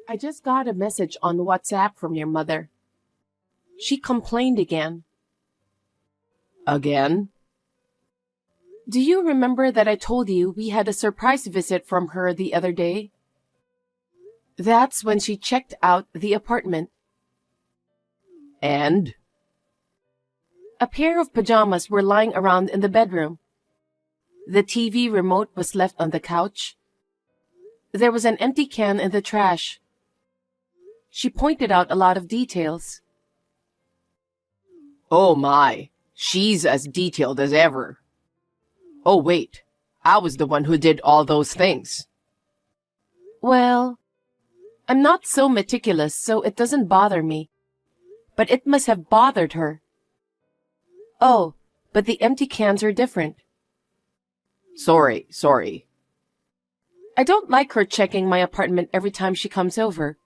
I just got a message on WhatsApp from your mother. She complained again. Again? Do you remember that I told you we had a surprise visit from her the other day? That's when she checked out the apartment. And? A pair of pajamas were lying around in the bedroom. The TV remote was left on the couch. There was an empty can in the trash. She pointed out a lot of details. Oh my, she's as detailed as ever. Oh wait, I was the one who did all those things. Well, I'm not so meticulous, so it doesn't bother me. But it must have bothered her. Oh, but the empty cans are different. Sorry. I don't like her checking my apartment every time she comes over.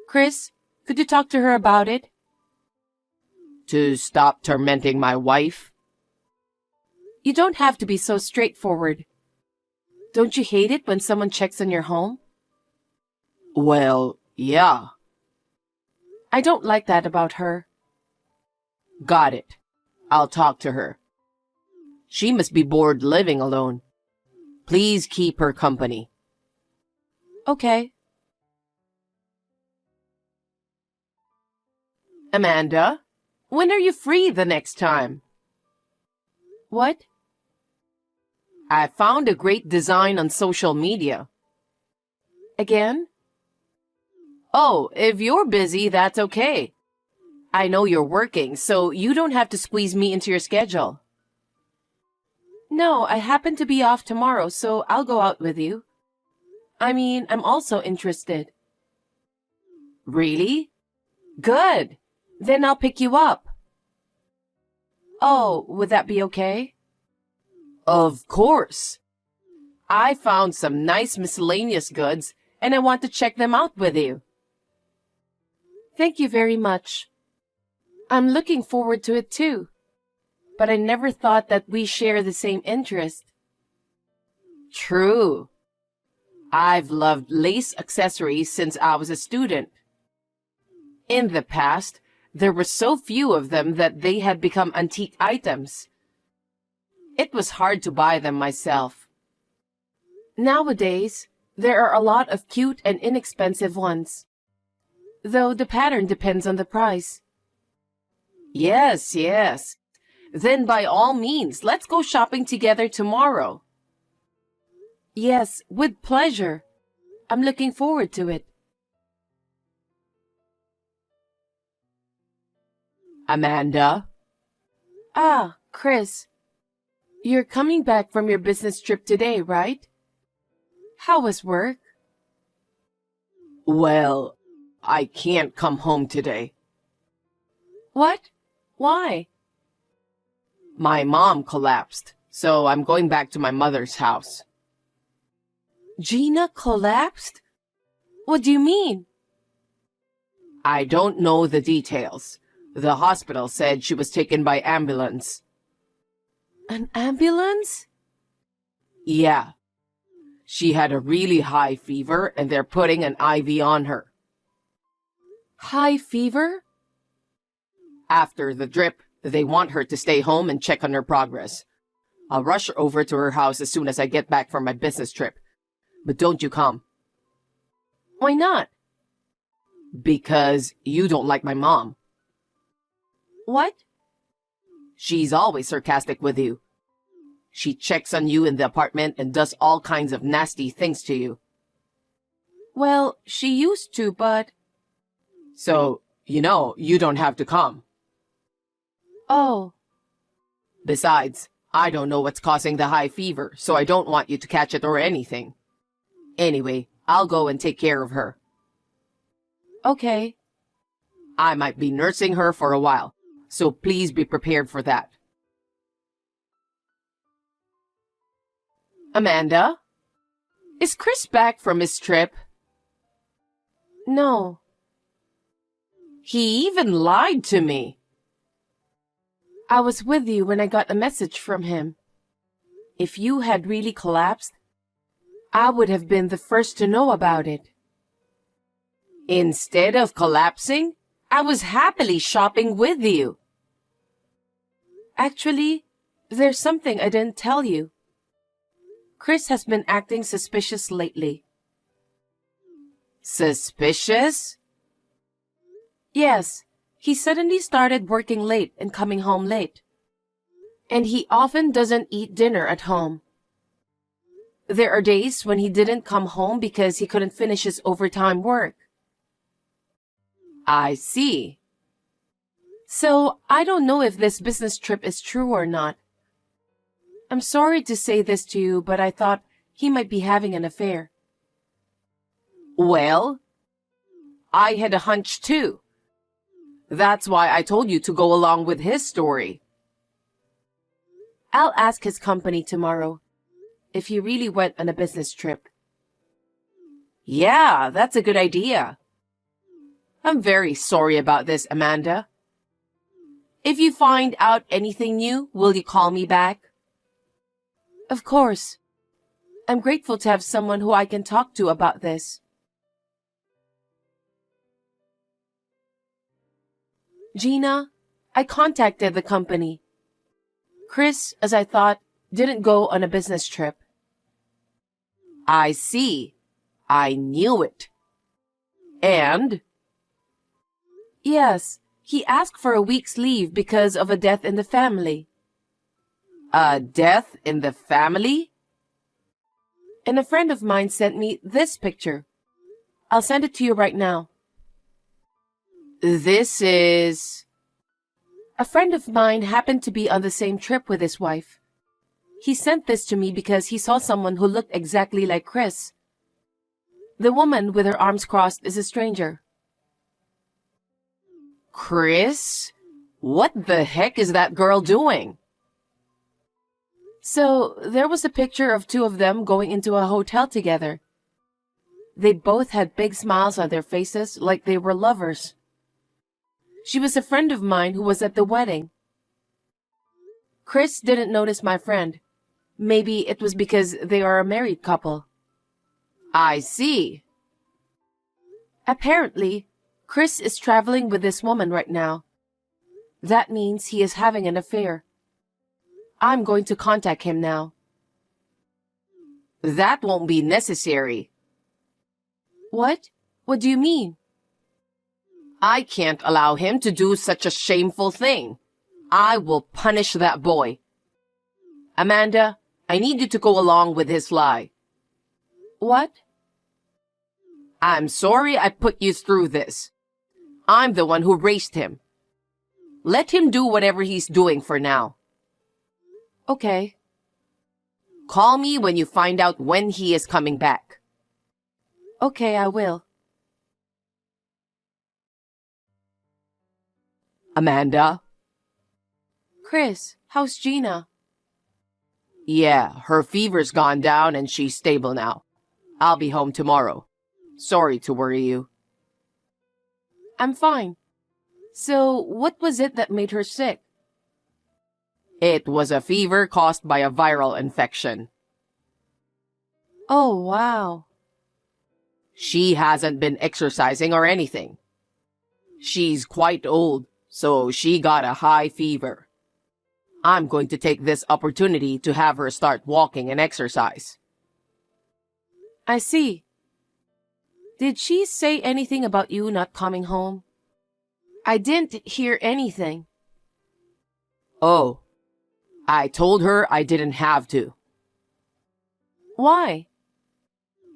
Chris, could you talk to her about it? To stop tormenting my wife? You don't have to be so straightforward. Don't you hate it when someone checks on your home? Well, yeah. I don't like that about her. Got it. I'll talk to her. She must be bored living alone. Please keep her company. Okay. Amanda, when are you free the next time? What? I found a great design on social media. Again? Oh, if you're busy, that's okay. I know you're working, so you don't have to squeeze me into your schedule. No, I happen to be off tomorrow, so I'll go out with you. I mean, I'm also interested. Really? Good. Then I'll pick you up. Oh, would that be okay? Of course. I found some nice miscellaneous goods, and I want to check them out with you. Thank you very much. I'm looking forward to it too. But I never thought that we share the same interest. True. I've loved lace accessories since I was a student. In the past, there were so few of them that they had become antique items. It was hard to buy them myself. Nowadays, there are a lot of cute and inexpensive ones. Though the pattern depends on the price. Yes. Then by all means, let's go shopping together tomorrow. Yes, with pleasure. I'm looking forward to it. Amanda? Ah, Chris. You're coming back from your business trip today, right? How was work? Well, I can't come home today. What? Why? My mom collapsed, so I'm going back to my mother's house. Gina collapsed? What do you mean? I don't know the details. The hospital said she was taken by ambulance. An ambulance? Yeah. She had a really high fever and they're putting an IV on her. High fever? After the drip, they want her to stay home and check on her progress. I'll rush over to her house as soon as I get back from my business trip. But don't you come. Why not? Because you don't like my mom. What? She's always sarcastic with you. She checks on you in the apartment and does all kinds of nasty things to you. Well, she used to, but... So, you don't have to come. Oh. Besides, I don't know what's causing the high fever, so I don't want you to catch it or anything. Anyway, I'll go and take care of her. Okay. I might be nursing her for a while, so please be prepared for that. Amanda? Is Chris back from his trip? No. He even lied to me. I was with you when I got a message from him. If you had really collapsed, I would have been the first to know about it. Instead of collapsing, I was happily shopping with you. Actually, there's something I didn't tell you. Chris has been acting suspicious lately. Suspicious? Yes, he suddenly started working late and coming home late. And he often doesn't eat dinner at home. There are days when he didn't come home because he couldn't finish his overtime work. I see. So, I don't know if this business trip is true or not. I'm sorry to say this to you, but I thought he might be having an affair. Well, I had a hunch too. That's why I told you to go along with his story. I'll ask his company tomorrow if he really went on a business trip. Yeah, that's a good idea. I'm very sorry about this, Amanda. If you find out anything new, will you call me back? Of course. I'm grateful to have someone who I can talk to about this. Gina, I contacted the company. Chris, as I thought, didn't go on a business trip. I see. I knew it. And? Yes, he asked for a week's leave because of a death in the family. A death in the family? And a friend of mine sent me this picture. I'll send it to you right now. This is... A friend of mine happened to be on the same trip with his wife. He sent this to me because he saw someone who looked exactly like Chris. The woman with her arms crossed is a stranger. Chris? What the heck is that girl doing? So, there was a picture of two of them going into a hotel together. They both had big smiles on their faces like they were lovers. She was a friend of mine who was at the wedding. Chris didn't notice my friend. Maybe it was because they are a married couple. I see. Apparently, Chris is traveling with this woman right now. That means he is having an affair. I'm going to contact him now. That won't be necessary. What? What do you mean? I can't allow him to do such a shameful thing. I will punish that boy. Amanda, I need you to go along with his lie. What? I'm sorry I put you through this. I'm the one who raised him. Let him do whatever he's doing for now. Okay. Call me when you find out when he is coming back. Okay, I will. Amanda? Chris, how's Gina? Yeah, her fever's gone down and she's stable now. I'll be home tomorrow. Sorry to worry you. I'm fine. So, what was it that made her sick? It was a fever caused by a viral infection. Oh, wow. She hasn't been exercising or anything. She's quite old, so she got a high fever. I'm going to take this opportunity to have her start walking and exercise. I see. Did she say anything about you not coming home? I didn't hear anything. Oh, I told her I didn't have to. Why?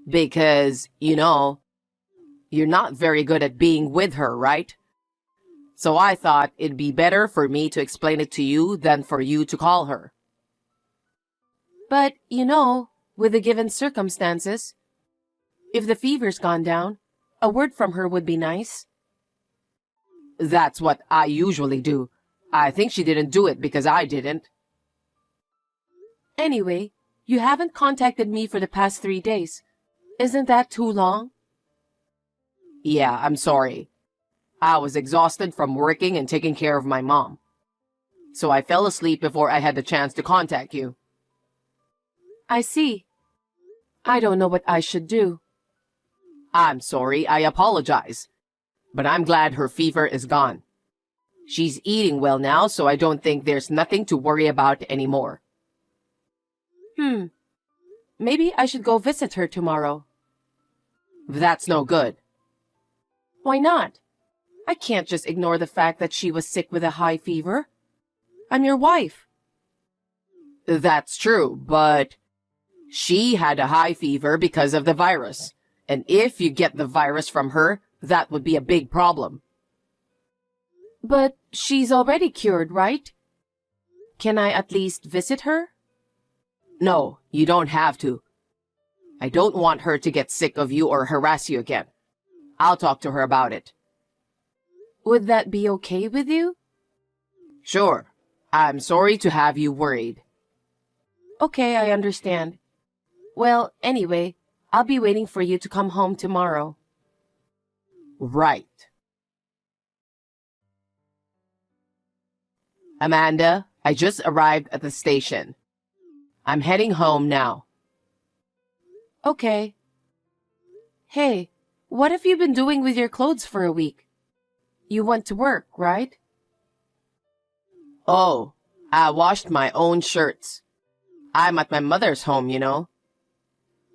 Because, you're not very good at being with her, right? So I thought it'd be better for me to explain it to you than for you to call her. But, with the given circumstances, if the fever's gone down, a word from her would be nice. That's what I usually do. I think she didn't do it because I didn't. Anyway, you haven't contacted me for the past 3 days. Isn't that too long? Yeah, I'm sorry. I was exhausted from working and taking care of my mom. So I fell asleep before I had the chance to contact you. I see. I don't know what I should do. I'm sorry, I apologize. But I'm glad her fever is gone. She's eating well now, so I don't think there's nothing to worry about anymore. Maybe I should go visit her tomorrow. That's no good. Why not? I can't just ignore the fact that she was sick with a high fever. I'm your wife. That's true, but she had a high fever because of the virus. And if you get the virus from her, that would be a big problem. But she's already cured, right? Can I at least visit her? No, you don't have to. I don't want her to get sick of you or harass you again. I'll talk to her about it. Would that be okay with you? Sure. I'm sorry to have you worried. Okay, I understand. Well, anyway, I'll be waiting for you to come home tomorrow. Right. Amanda, I just arrived at the station. I'm heading home now. Okay. Hey, what have you been doing with your clothes for a week? You went to work, right? Oh, I washed my own shirts. I'm at my mother's home, you know.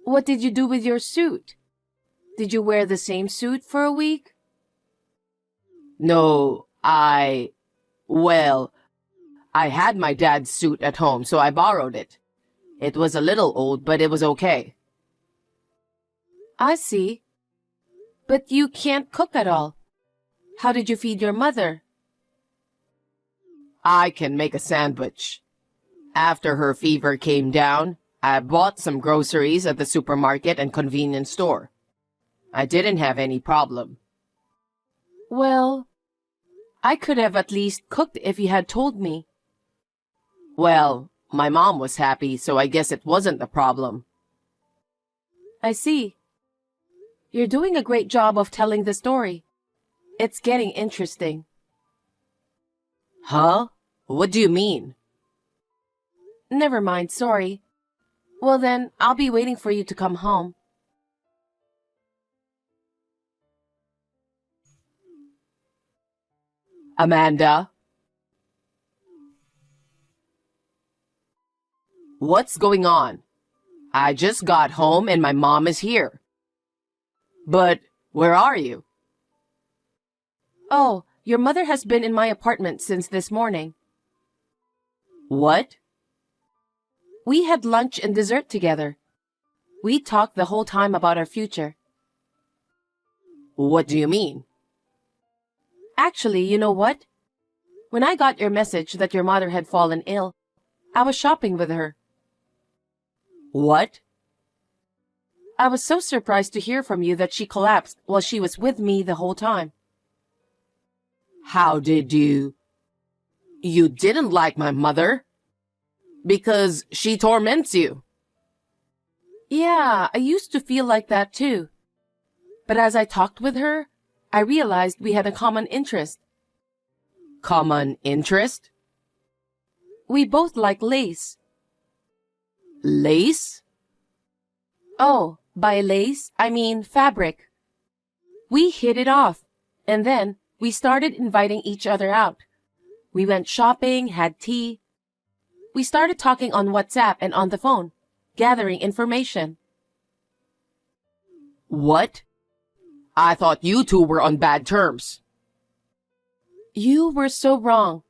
What did you do with your suit? Did you wear the same suit for a week? No, well, I had my dad's suit at home, so I borrowed it. It was a little old, but it was okay. I see. But you can't cook at all. How did you feed your mother? I can make a sandwich. After her fever came down, I bought some groceries at the supermarket and convenience store. I didn't have any problem. Well, I could have at least cooked if you had told me. Well, my mom was happy, so I guess it wasn't a problem. I see. You're doing a great job of telling the story. It's getting interesting. Huh? What do you mean? Never mind, sorry. Well then, I'll be waiting for you to come home. Amanda? What's going on? I just got home and my mom is here. But where are you? Oh, your mother has been in my apartment since this morning. What? We had lunch and dessert together. We talked the whole time about our future. What do you mean? Actually, you know what? When I got your message that your mother had fallen ill, I was shopping with her. What? I was so surprised to hear from you that she collapsed while she was with me the whole time. How did you... You didn't like my mother? Because she torments you. Yeah, I used to feel like that too. But as I talked with her, I realized we had a common interest. Common interest? We both like lace. Lace? Oh, by lace, I mean fabric. We hit it off, and then we started inviting each other out. We went shopping, had tea. We started talking on WhatsApp and on the phone, gathering information. What? I thought you two were on bad terms. You were so wrong.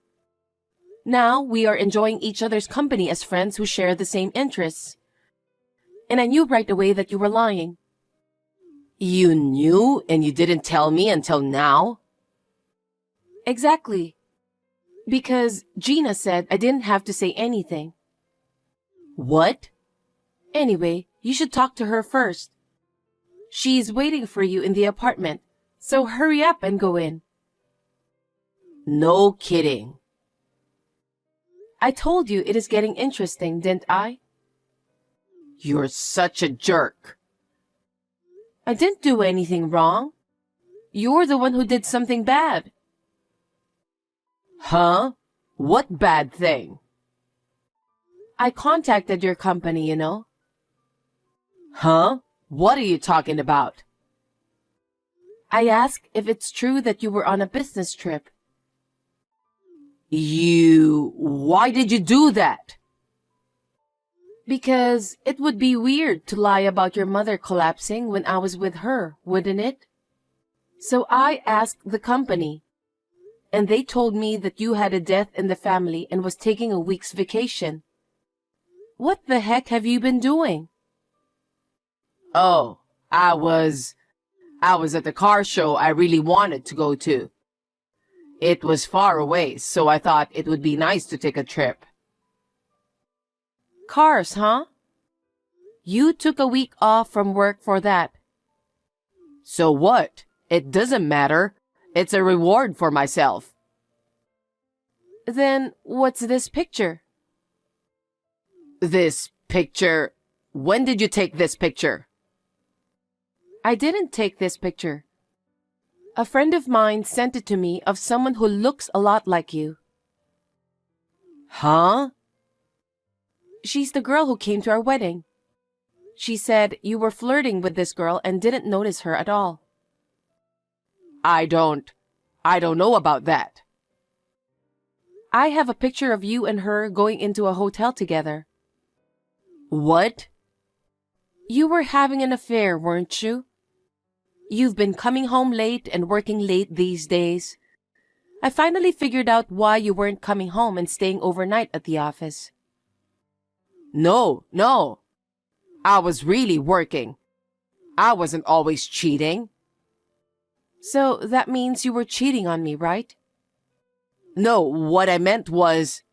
Now we are enjoying each other's company as friends who share the same interests. And I knew right away that you were lying. You knew and you didn't tell me until now? Exactly. Because Gina said I didn't have to say anything. What? Anyway, you should talk to her first. She's waiting for you in the apartment, so hurry up and go in. No kidding. I told you it is getting interesting, didn't I? You're such a jerk. I didn't do anything wrong. You're the one who did something bad. Huh? What bad thing? I contacted your company, you know. Huh? What are you talking about? I asked if it's true that you were on a business trip. Why did you do that? Because it would be weird to lie about your mother collapsing when I was with her, wouldn't it? So I asked the company, and they told me that you had a death in the family and was taking a week's vacation. What the heck have you been doing? Oh, I was at the car show I really wanted to go to. It was far away, so I thought it would be nice to take a trip. Cars, huh? You took a week off from work for that. So what? It doesn't matter. It's a reward for myself. Then what's this picture? This picture? When did you take this picture? I didn't take this picture. A friend of mine sent it to me of someone who looks a lot like you. Huh? She's the girl who came to our wedding. She said you were flirting with this girl and didn't notice her at all. I don't know about that. I have a picture of you and her going into a hotel together. What? You were having an affair, weren't you? You've been coming home late and working late these days. I finally figured out why you weren't coming home and staying overnight at the office. No. I was really working. I wasn't always cheating. So that means you were cheating on me, right? No, what I meant was...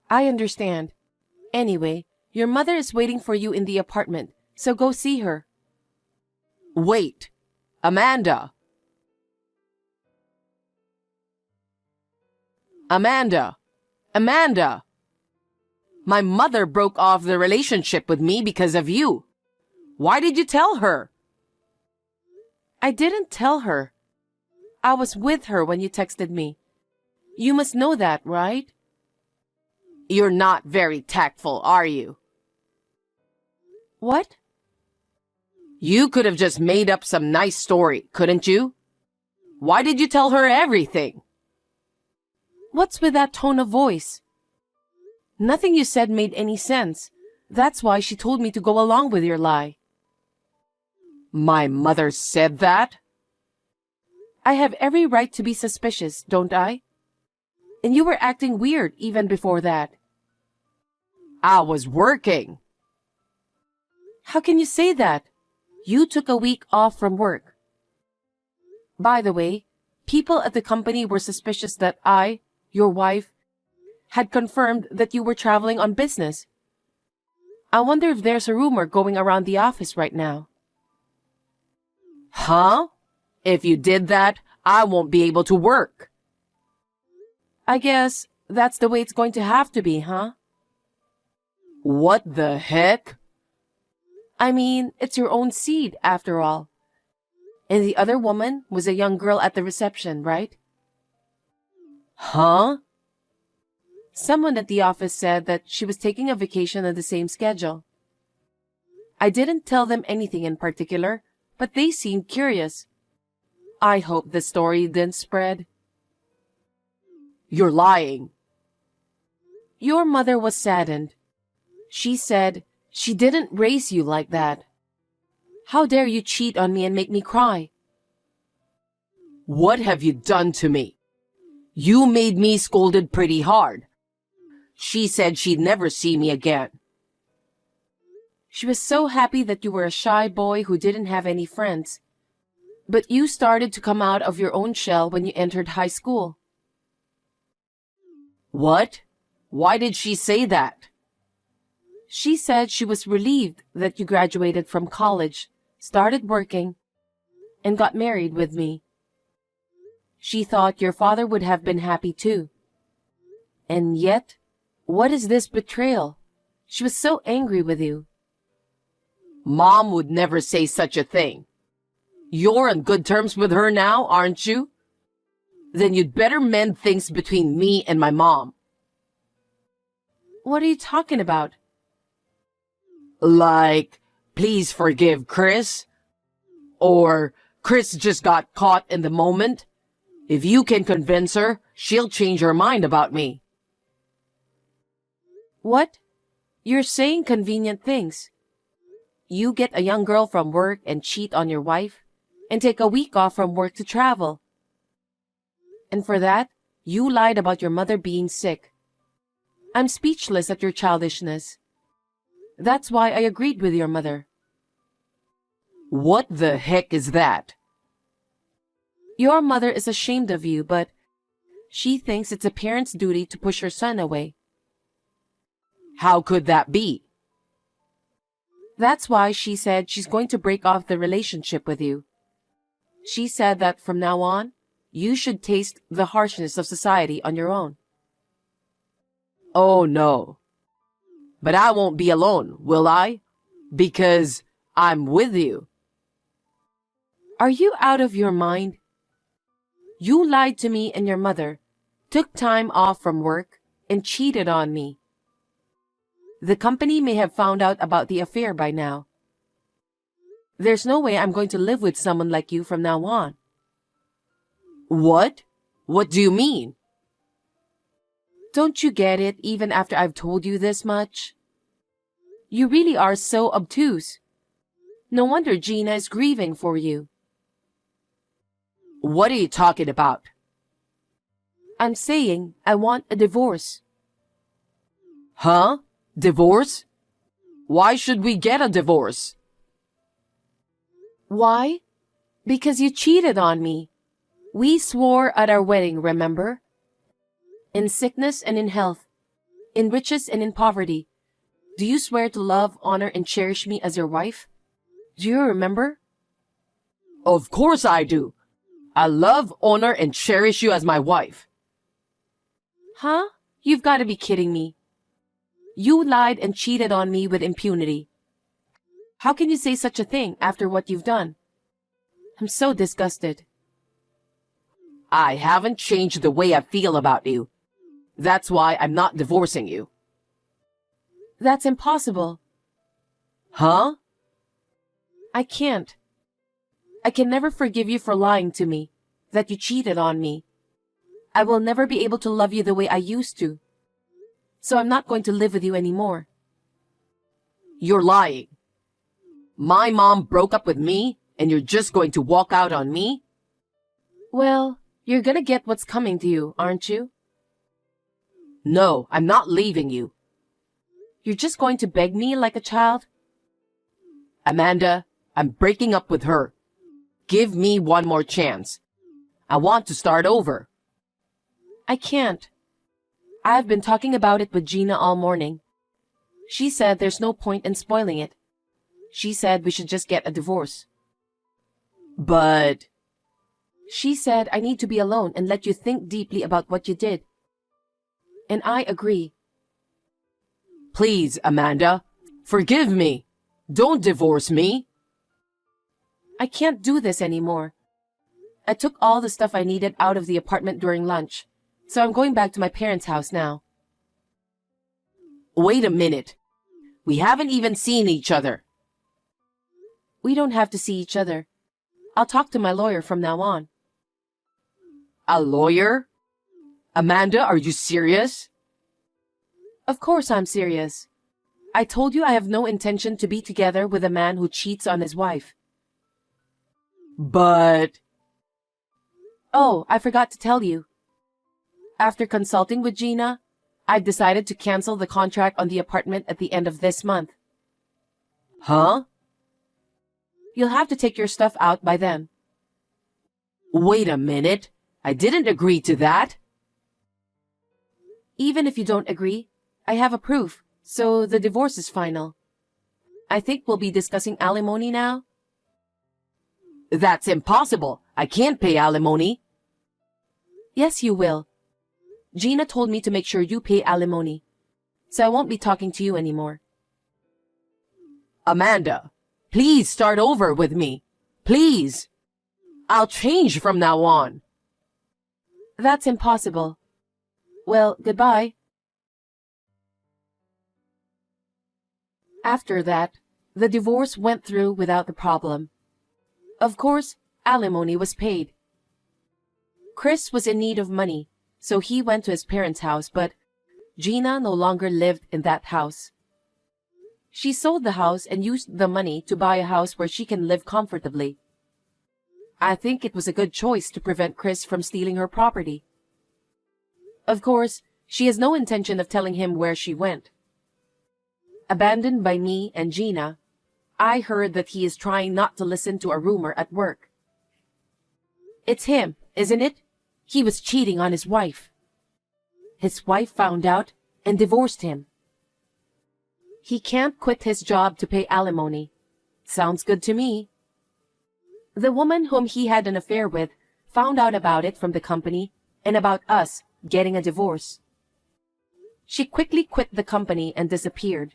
I understand. Anyway, your mother is waiting for you in the apartment, so go see her. Wait, Amanda! Amanda! My mother broke off the relationship with me because of you. Why did you tell her? I didn't tell her. I was with her when you texted me. You must know that, right? You're not very tactful, are you? What? You could have just made up some nice story, couldn't you? Why did you tell her everything? What's with that tone of voice? Nothing you said made any sense. That's why she told me to go along with your lie. My mother said that? I have every right to be suspicious, don't I? And you were acting weird even before that. I was working. How can you say that? You took a week off from work. By the way, people at the company were suspicious that I, your wife, had confirmed that you were traveling on business. I wonder if there's a rumor going around the office right now. Huh? If you did that, I won't be able to work. I guess that's the way it's going to have to be, huh? What the heck? I mean, it's your own seed, after all. And the other woman was a young girl at the reception, right? Huh? Someone at the office said that she was taking a vacation on the same schedule. I didn't tell them anything in particular, but they seemed curious. I hope the story didn't spread. You're lying. Your mother was saddened. She said she didn't raise you like that. How dare you cheat on me and make me cry? What have you done to me? You made me scolded pretty hard. She said she'd never see me again. She was so happy that you were a shy boy who didn't have any friends. But you started to come out of your own shell when you entered high school. What? Why did she say that? She said she was relieved that you graduated from college, started working, and got married with me. She thought your father would have been happy too. And yet, what is this betrayal? She was so angry with you. Mom would never say such a thing. You're on good terms with her now, aren't you? Then you'd better mend things between me and my mom. What are you talking about? Like, please forgive Chris? Or Chris just got caught in the moment. If you can convince her, she'll change her mind about me. What? You're saying convenient things. You get a young girl from work and cheat on your wife, and take a week off from work to travel. And for that, you lied about your mother being sick. I'm speechless at your childishness. That's why I agreed with your mother. What the heck is that? Your mother is ashamed of you, but she thinks it's a parent's duty to push her son away. How could that be? That's why she said she's going to break off the relationship with you. She said that from now on, you should taste the harshness of society on your own. Oh no. But I won't be alone, will I? Because I'm with you. Are you out of your mind? You lied to me and your mother, took time off from work, and cheated on me. The company may have found out about the affair by now. There's no way I'm going to live with someone like you from now on. What? What do you mean? Don't you get it even after I've told you this much? You really are so obtuse. No wonder Gina is grieving for you. What are you talking about? I'm saying I want a divorce. Huh? Divorce? Why should we get a divorce? Why? Because you cheated on me. We swore at our wedding, remember? In sickness and in health, in riches and in poverty. Do you swear to love, honor, and cherish me as your wife? Do you remember? Of course I do. I love, honor, and cherish you as my wife. Huh? You've got to be kidding me. You lied and cheated on me with impunity. How can you say such a thing after what you've done? I'm so disgusted. I haven't changed the way I feel about you. That's why I'm not divorcing you. That's impossible. Huh? I can't. I can never forgive you for lying to me, that you cheated on me. I will never be able to love you the way I used to. So I'm not going to live with you anymore. You're lying. My mom broke up with me, and you're just going to walk out on me? Well, you're gonna get what's coming to you, aren't you? No, I'm not leaving you. You're just going to beg me like a child? Amanda, I'm breaking up with her. Give me one more chance. I want to start over. I can't. I've been talking about it with Gina all morning. She said there's no point in spoiling it. She said we should just get a divorce. But... She said I need to be alone and let you think deeply about what you did. And I agree. Please, Amanda, forgive me. Don't divorce me. I can't do this anymore. I took all the stuff I needed out of the apartment during lunch, so I'm going back to my parents' house now. Wait a minute. We haven't even seen each other. We don't have to see each other. I'll talk to my lawyer from now on. A lawyer? Amanda, are you serious? Of course I'm serious. I told you I have no intention to be together with a man who cheats on his wife. But... Oh, I forgot to tell you. After consulting with Gina, I've decided to cancel the contract on the apartment at the end of this month. Huh? You'll have to take your stuff out by then. Wait a minute. I didn't agree to that. Even if you don't agree, I have a proof, so the divorce is final. I think we'll be discussing alimony now. That's impossible. I can't pay alimony. Yes, you will. Gina told me to make sure you pay alimony, so I won't be talking to you anymore. Amanda, please start over with me. Please. I'll change from now on. That's impossible. Well, goodbye. After that, the divorce went through without the problem. Of course, alimony was paid. Chris was in need of money, so he went to his parents' house, but Gina no longer lived in that house. She sold the house and used the money to buy a house where she can live comfortably. I think it was a good choice to prevent Chris from stealing her property. Of course, she has no intention of telling him where she went. Abandoned by me and Gina, I heard that he is trying not to listen to a rumor at work. It's him, isn't it? He was cheating on his wife. His wife found out and divorced him. He can't quit his job to pay alimony. Sounds good to me. The woman whom he had an affair with found out about it from the company and about us getting a divorce. She quickly quit the company and disappeared.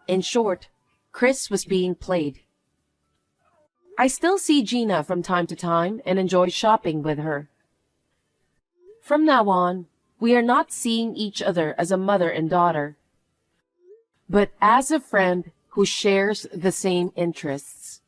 In short, Chris was being played. I still see Gina from time to time and enjoy shopping with her. From now on, we are not seeing each other as a mother and daughter, but as a friend who shares the same interests.